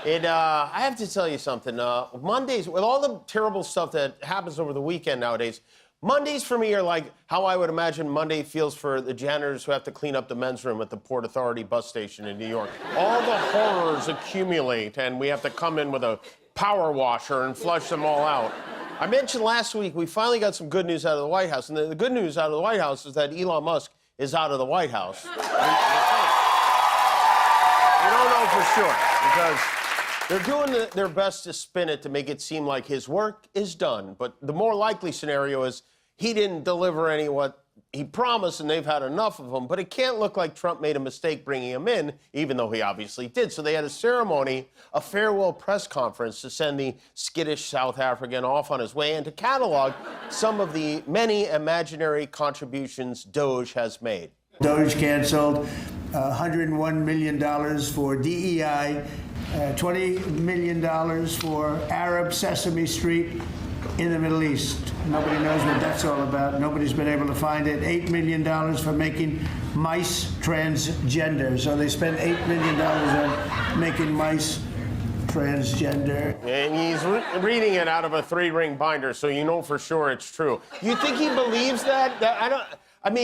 I have to tell you something. Mondays, with all the terrible stuff that happens over the weekend nowadays, Mondays for me are like how I would imagine Monday feels for the janitors who have to clean up the men's room at the Port Authority bus station in New York. All the horrors accumulate, and we have to come in with a power washer and flush them all out. I mentioned last week we finally got some good news out of the White House, and the good news out of the White House is that Elon Musk is out of the White House. We don't know for sure, because they're doing their best to spin it to make it seem like his work is done. But the more likely scenario is he didn't deliver any what he promised, and they've had enough of him. But it can't look like Trump made a mistake bringing him in, even though he obviously did. So they had a ceremony, a farewell press conference to send the skittish South African off on his way and to catalog some of the many imaginary contributions Doge has made. Doge canceled $101 million for DEI, $20 million for Arab Sesame Street in the Middle East. Nobody knows what that's all about. Nobody's been able to find it. $8 million for making mice transgender. So they spent $8 million on making mice transgender. And he's reading it out of a 3-ring binder, so you know for sure it's true. You think he believes that? I'm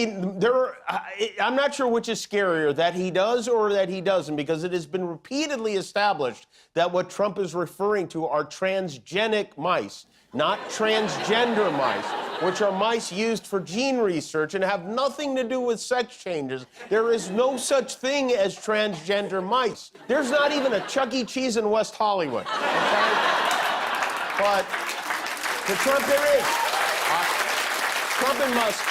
not sure which is scarier, that he does or that he doesn't, because it has been repeatedly established that what Trump is referring to are transgenic mice, not transgender mice, which are mice used for gene research and have nothing to do with sex changes. There is no such thing as transgender mice. There's not even a Chuck E. Cheese in West Hollywood, okay? But to Trump, there is. Trump and Musk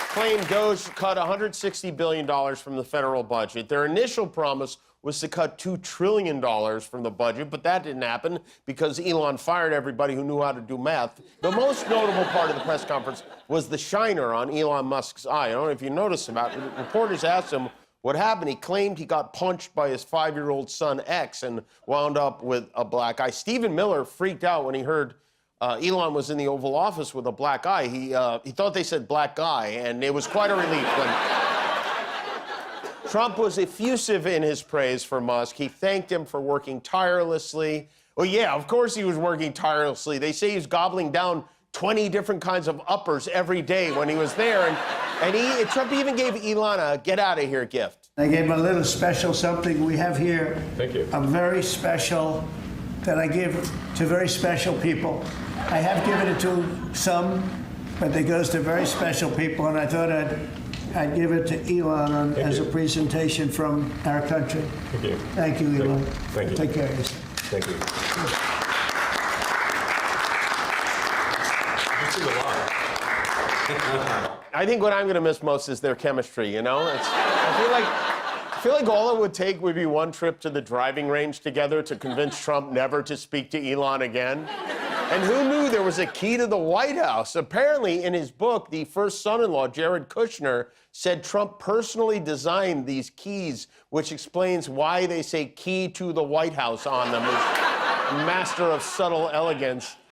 claim Doge cut $160 billion from the federal budget. Their initial promise was to cut $2 trillion from the budget, but that didn't happen because Elon fired everybody who knew how to do math. The most notable part of the press conference was the shiner on Elon Musk's eye. I don't know if you noticed about it. Reporters asked him what happened. He claimed he got punched by his 5-year-old son X and wound up with a black eye. Stephen Miller freaked out when he heard Elon was in the Oval Office with a black eye. He thought they said black guy, and it was quite a relief when Trump was effusive in his praise for Musk. He thanked him for working tirelessly. Well, yeah, of course he was working tirelessly. They say he's gobbling down 20 different kinds of uppers every day when he was there. And Trump even gave Elon a get-out-of-here gift. I gave him a little special something we have here. Thank you. A very special that I give to very special people. I have given it to some, but it goes to very special people, and I thought I'd give it to Elon as a presentation from our country. Thank you. Thank you, Elon. Thank you. Take care of yourself. Thank you. This is a lot. I think what I'm going to miss most is their chemistry, you know? I feel like all it would take would be one trip to the driving range together to convince Trump never to speak to Elon again. And who knew there was a key to the White House? Apparently, in his book, the first son-in-law, Jared Kushner, said Trump personally designed these keys, which explains why they say key to the White House on them. He's master of subtle elegance.